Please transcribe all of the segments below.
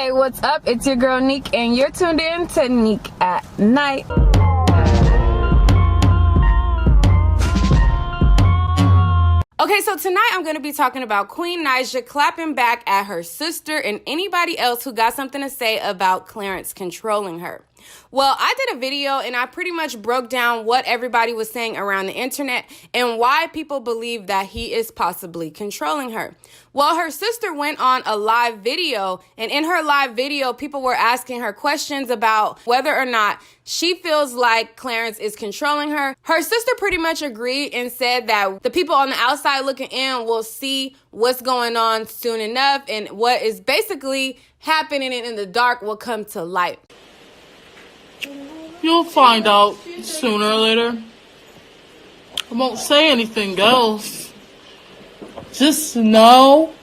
Hey, what's up? It's your girl Neek, and you're tuned in to Neek at Night. Okay, so tonight I'm going to be talking about Queen Naija clapping back at her sister and anybody else who got something to say about Clarence controlling her. Well, I did a video and I pretty much broke down what everybody was saying around the internet and why people believe that he is possibly controlling her. Well, her sister went on a live video, and in her live video, people were asking her questions about whether or not she feels like Clarence is controlling her. Her sister pretty much agreed and said that the people on the outside looking in will see what's going on soon enough, and what is basically happening in the dark will come to light. You'll find out sooner or later. I won't say anything else. Just know.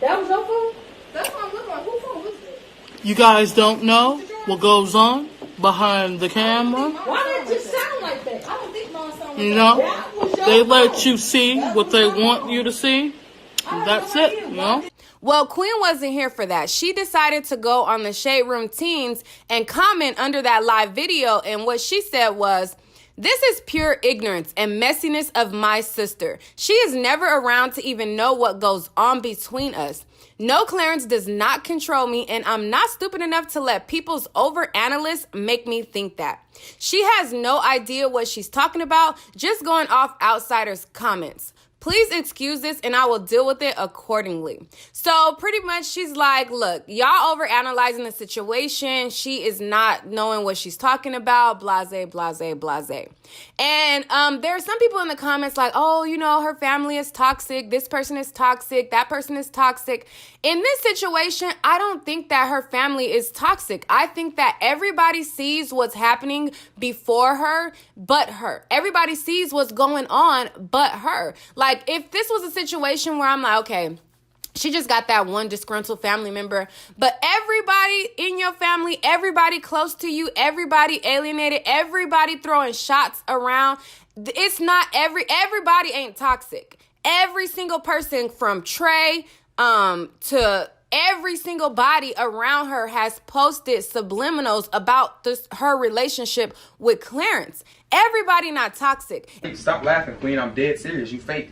That was your phone? That's what I'm looking at. Whose phone was it? You guys don't know what goes on behind the camera. Why did it just sound like that? I don't think mine sounded like You know, that. they let you see what they want you to see. That's it, you know? Well, Queen wasn't here for that. She decided to go on the Shade Room Teens and comment under that live video, and what she said was, "This is pure ignorance and messiness of my sister. She is never around to even know what goes on between us. No, Clarence does not control me, and I'm not stupid enough to let people's overanalysts make me think that. She has no idea what she's talking about, just going off outsiders' comments. Please excuse this and I will deal with it accordingly." So pretty much she's like, look, y'all overanalyzing the situation. She is not knowing what she's talking about, blase, blase, blase. And there are some people in the comments like, oh, you know, her family is toxic. This person is toxic. That person is toxic. In this situation, I don't think that her family is toxic. I think that everybody sees what's happening before her, but her. Everybody sees what's going on, but her. Like, if this was a situation where I'm like, okay, she just got that one disgruntled family member, but everybody in your family, everybody close to you, everybody alienated, everybody throwing shots around, it's not everybody ain't toxic. Every single person from Trey to every single body around her has posted subliminals about her relationship with Clarence. Everybody not toxic. Stop laughing, Queen. I'm dead serious. You fake.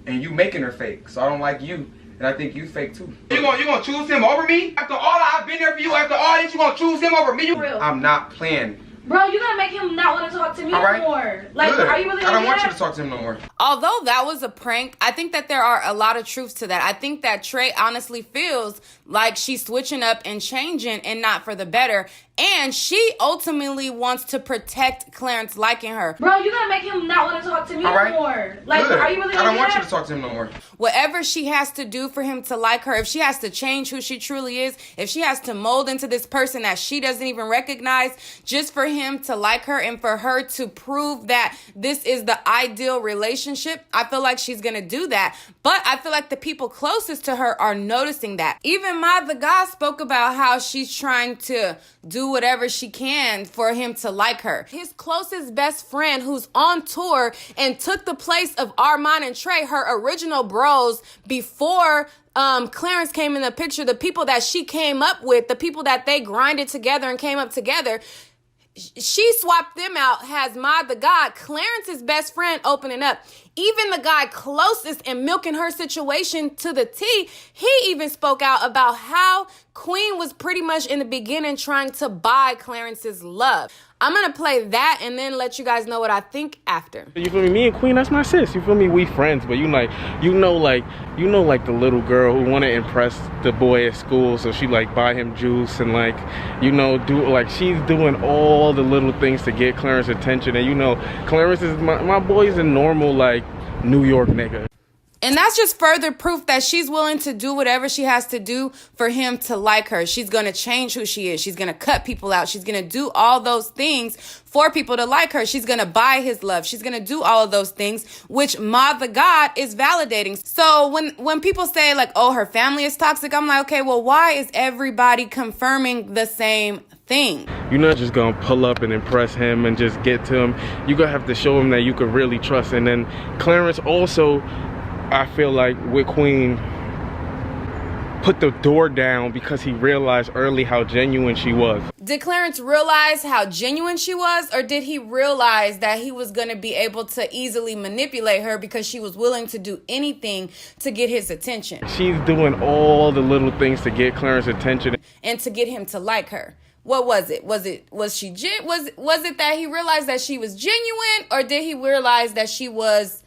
And you making her fake. So I don't like you. And I think you fake too. You gonna choose him over me? After all I've been there for you, after all this, you gonna choose him over me? I'm not playing. Bro, you're gonna make him not want to talk to me anymore. Like, good. Are you really I gonna don't want that? you to talk to him no more. Although that was a prank, I think that there are a lot of truths to that. I think that Trey honestly feels like she's switching up and changing and not for the better. And she ultimately wants to protect Clarence liking her. Bro, you're gonna make him not want to talk to me anymore. Like, good. Are you really gonna I don't want that? you to talk to him no more. Whatever she has to do for him to like her, if she has to change who she truly is, if she has to mold into this person that she doesn't even recognize just for him to like her and for her to prove that this is the ideal relationship, I feel like she's gonna do that. But I feel like the people closest to her are noticing that. Even Ma the God spoke about how she's trying to do whatever she can for him to like her. His closest best friend who's on tour and took the place of Armand and Trey, her original bros, before Clarence came in the picture, the people that she came up with, the people that they grinded together and came up together, she swapped them out, has Ma the God, Clarence's best friend, opening up. Even the guy closest and milking her situation to the T, he even spoke out about how Queen was pretty much in the beginning trying to buy Clarence's love. I'm going to play that and then let you guys know what I think after. You feel me? Me and Queen, that's my sis. You feel me? We friends, but you know the little girl who want to impress the boy at school, so she like buy him juice and like, you know, do like she's doing all the little things to get Clarence attention. And you know, Clarence is my boy's a normal like New York nigga. And that's just further proof that she's willing to do whatever she has to do for him to like her. She's going to change who she is. She's going to cut people out. She's going to do all those things for people to like her. She's going to buy his love. She's going to do all of those things, which Ma the God is validating. So when people say like, oh, her family is toxic, I'm like, okay, well, why is everybody confirming the same thing? You're not just gonna pull up and impress him and just get to him. You're gonna have to show him that you could really trust. And then Clarence also, I feel like with Queen, put the door down because he realized early how genuine she was. Did Clarence realize how genuine she was, or did he realize that he was going to be able to easily manipulate her because she was willing to do anything to get his attention? She's doing all the little things to get Clarence's attention and to get him to like her. What was it? Was it that he realized that she was genuine, or did he realize that she was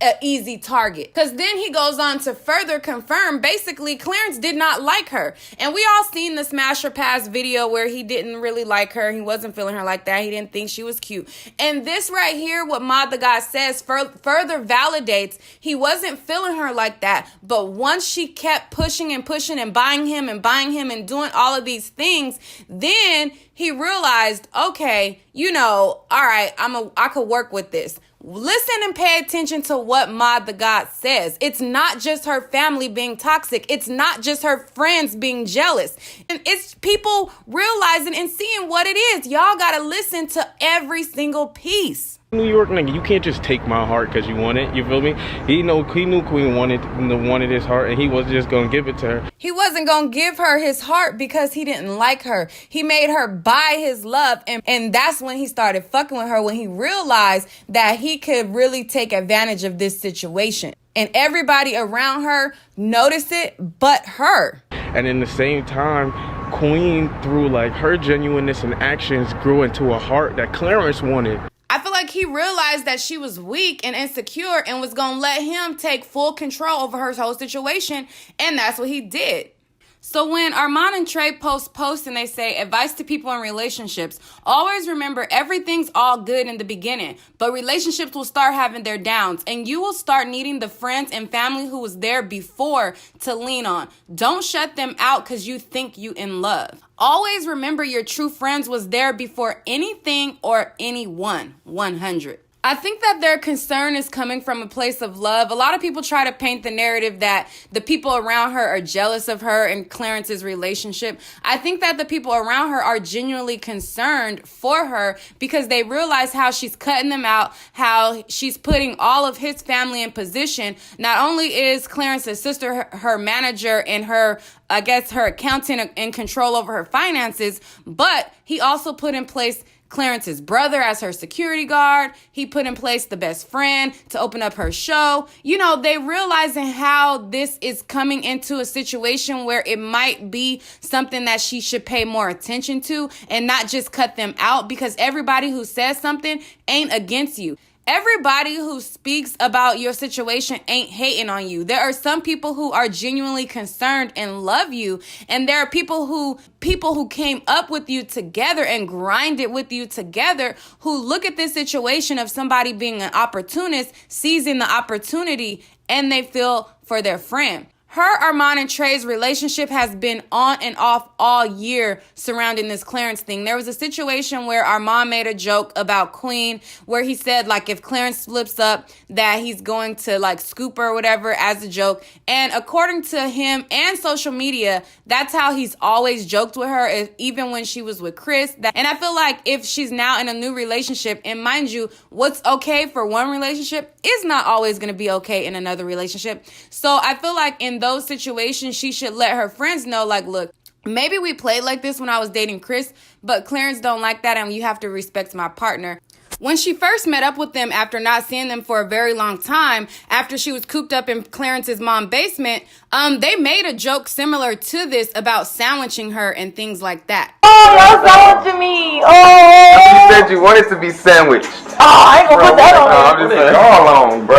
an easy target? Because then he goes on to further confirm basically Clarence did not like her. And we all seen the Smash or Pass video where he didn't really like her. He wasn't feeling her like that. He didn't think she was cute. And this right here, what Mod the God says, further validates he wasn't feeling her like that. But once she kept pushing and pushing and buying him and doing all of these things, then he realized, okay, all right, I could work with this. Listen and pay attention to what Mod the God says. It's not just her family being toxic. It's not just her friends being jealous. And it's people realizing and seeing what it is. Y'all gotta listen to every single piece. New York nigga, you can't just take my heart because you want it. You feel me? He knew Queen wanted his heart, and he wasn't just gonna give it to her. He wasn't gonna give her his heart because he didn't like her. He made her buy his love, and that's when he started fucking with her, when he realized that he could really take advantage of this situation. And everybody around her noticed it but her. And in the same time, Queen, through like her genuineness and actions, grew into a heart that Clarence wanted. I feel like he realized that she was weak and insecure and was going to let him take full control over her whole situation. And that's what he did. So when Armand and Trey post and they say, advice to people in relationships, always remember everything's all good in the beginning, but relationships will start having their downs, and you will start needing the friends and family who was there before to lean on. Don't shut them out because you think you in love. Always remember your true friends was there before anything or anyone. 100. I think that their concern is coming from a place of love. A lot of people try to paint the narrative that the people around her are jealous of her and Clarence's relationship. I think that the people around her are genuinely concerned for her because they realize how she's cutting them out, how she's putting all of his family in position. Not only is Clarence's sister her manager and her accountant in control over her finances, but he also put in place Clarence's brother as her security guard. He put in place the best friend to open up her show. They realizing how this is coming into a situation where it might be something that she should pay more attention to and not just cut them out, because everybody who says something ain't against you. Everybody who speaks about your situation ain't hating on you. There are some people who are genuinely concerned and love you. And there are people who came up with you together and grinded with you together, who look at this situation of somebody being an opportunist, seizing the opportunity, and they feel for their friend. Her, Armand, and Trey's relationship has been on and off all year surrounding this Clarence thing. There was a situation where Armand made a joke about Queen, where he said, if Clarence flips up, that he's going to, scoop her or whatever as a joke. And according to him and social media, that's how he's always joked with her, even when she was with Chris. And I feel like if she's now in a new relationship, and mind you, what's okay for one relationship is not always going to be okay in another relationship. So I feel like in those situations, she should let her friends know, look, maybe we played like this when I was dating Chris, but Clarence don't like that, and you have to respect my partner. When she first met up with them after not seeing them for a very long time, after she was cooped up in Clarence's mom's basement, they made a joke similar to this about sandwiching her and things like that. Oh, y'all sandwiching me. Oh. You said you wanted to be sandwiched. Oh, I ain't gonna put that on. I'm just saying, all on, bro.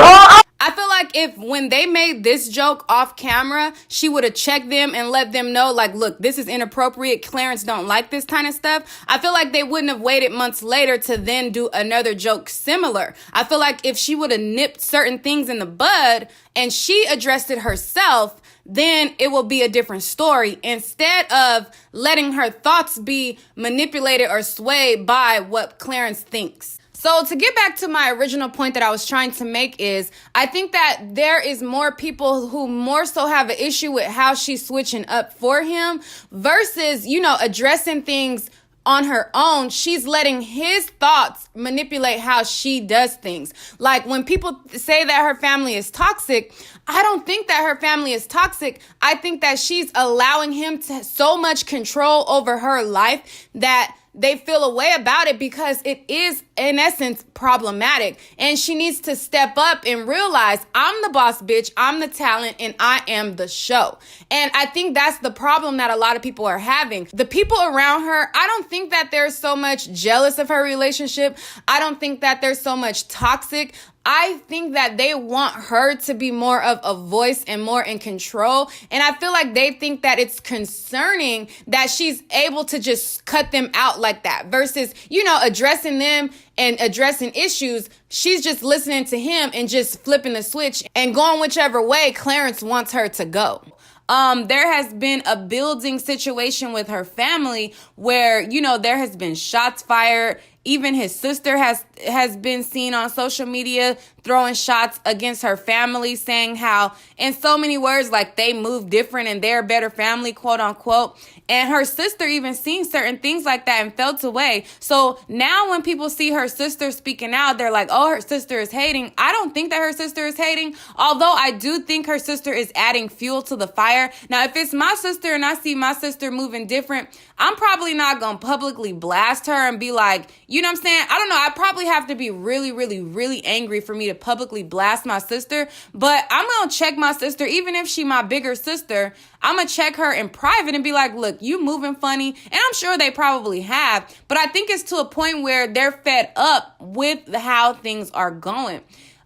I feel like if when they made this joke off camera, she would have checked them and let them know, look, this is inappropriate. Clarence don't like this kind of stuff. I feel like they wouldn't have waited months later to then do another joke similar. I feel like if she would have nipped certain things in the bud and she addressed it herself, then it will be a different story, instead of letting her thoughts be manipulated or swayed by what Clarence thinks. So to get back to my original point that I was trying to make is, I think that there is more people who more so have an issue with how she's switching up for him versus, addressing things on her own, she's letting his thoughts manipulate how she does things. Like when people say that her family is toxic, I don't think that her family is toxic. I think that she's allowing him to so much control over her life that they feel a way about it, because it is in essence problematic. And she needs to step up and realize, I'm the boss bitch, I'm the talent, and I am the show. And I think that's the problem that a lot of people are having. The people around her, I don't think that they're so much jealous of her relationship. I don't think that they're so much toxic. I think that they want her to be more of a voice and more in control. And I feel like they think that it's concerning that she's able to just cut them out like that versus, addressing them and addressing issues. She's just listening to him and just flipping the switch and going whichever way Clarence wants her to go. There has been a building situation with her family where, there has been shots fired. Even his sister has been seen on social media throwing shots against her family, saying how, in so many words, like they move different and they're a better family, quote unquote. And her sister even seen certain things like that and felt away. So now when people see her sister speaking out, they're like, oh, her sister is hating. I don't think that her sister is hating, although I do think her sister is adding fuel to the fire. Now, if it's my sister and I see my sister moving different, I'm probably not going to publicly blast her and be like, you know what I'm saying? I don't know. I probably have to be really, really, really angry for me to publicly blast my sister. But I'm going to check my sister, even if she my bigger sister. I'm going to check her in private and be like, look, you moving funny. And I'm sure they probably have. But I think it's to a point where they're fed up with how things are going.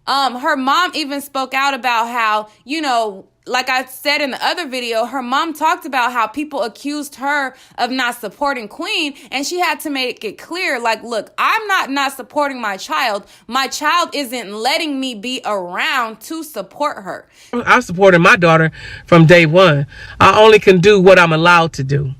Her mom even spoke out about how, like I said in the other video, her mom talked about how people accused her of not supporting Queen, and she had to make it clear, like, look, I'm not supporting my child. My child isn't letting me be around to support her. I supported my daughter from day one. I only can do what I'm allowed to do.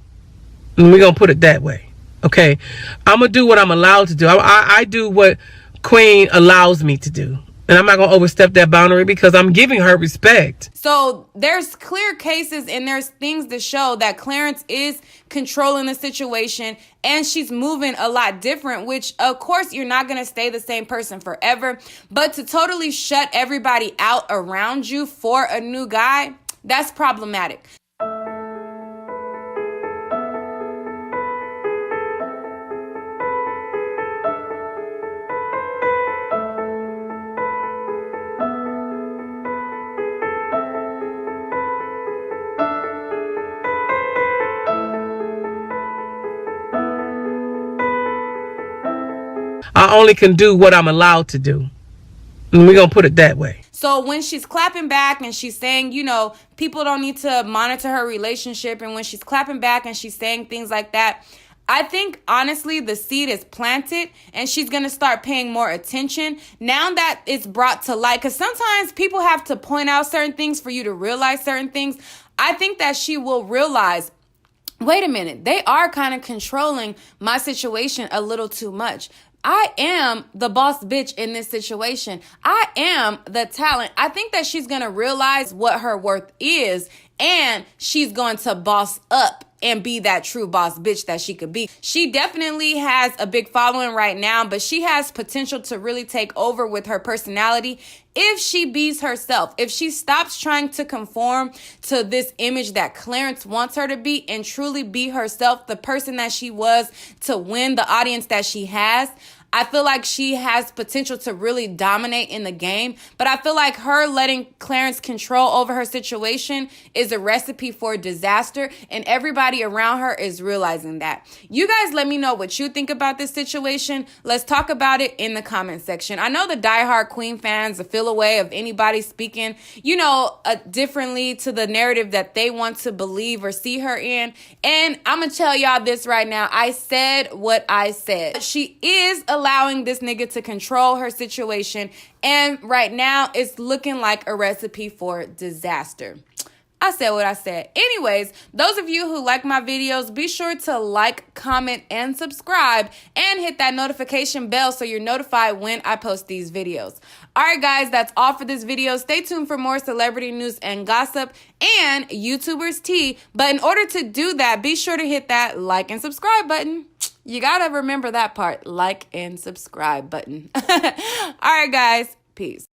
And we're going to put it that way. Okay? I'm going to do what I'm allowed to do. I do what Queen allows me to do. And I'm not going to overstep that boundary because I'm giving her respect. So there's clear cases and there's things to show that Clarence is controlling the situation and she's moving a lot different, which of course you're not going to stay the same person forever. But to totally shut everybody out around you for a new guy, that's problematic. I only can do what I'm allowed to do. And we're going to put it that way. So when she's clapping back and she's saying, people don't need to monitor her relationship, and when she's clapping back and she's saying things like that, I think, honestly, the seed is planted and she's going to start paying more attention now that it's brought to light. Because sometimes people have to point out certain things for you to realize certain things. I think that she will realize, wait a minute, they are kind of controlling my situation a little too much. I am the boss bitch in this situation. I am the talent. I think that she's going to realize what her worth is, and she's going to boss up and be that true boss bitch that she could be. She definitely has a big following right now, but she has potential to really take over with her personality if she bees herself, if she stops trying to conform to this image that Clarence wants her to be and truly be herself, the person that she was, to win the audience that she has. I feel like she has potential to really dominate in the game, but I feel like her letting Clarence control over her situation is a recipe for disaster, and everybody around her is realizing that. You guys let me know what you think about this situation. Let's talk about it in the comment section. I know the diehard Queen fans feel a way of anybody speaking, differently to the narrative that they want to believe or see her in, and I'm gonna tell y'all this right now. I said what I said. She is allowing this nigga to control her situation, and right now it's looking like a recipe for disaster. I said what I said. Anyways, those of you who like my videos, be sure to like, comment, and subscribe, and hit that notification bell so you're notified when I post these videos. Alright guys, that's all for this video. Stay tuned for more celebrity news and gossip and YouTubers tea. But in order to do that, be sure to hit that like and subscribe button. You gotta remember that part. Like and subscribe button. All right, guys. Peace.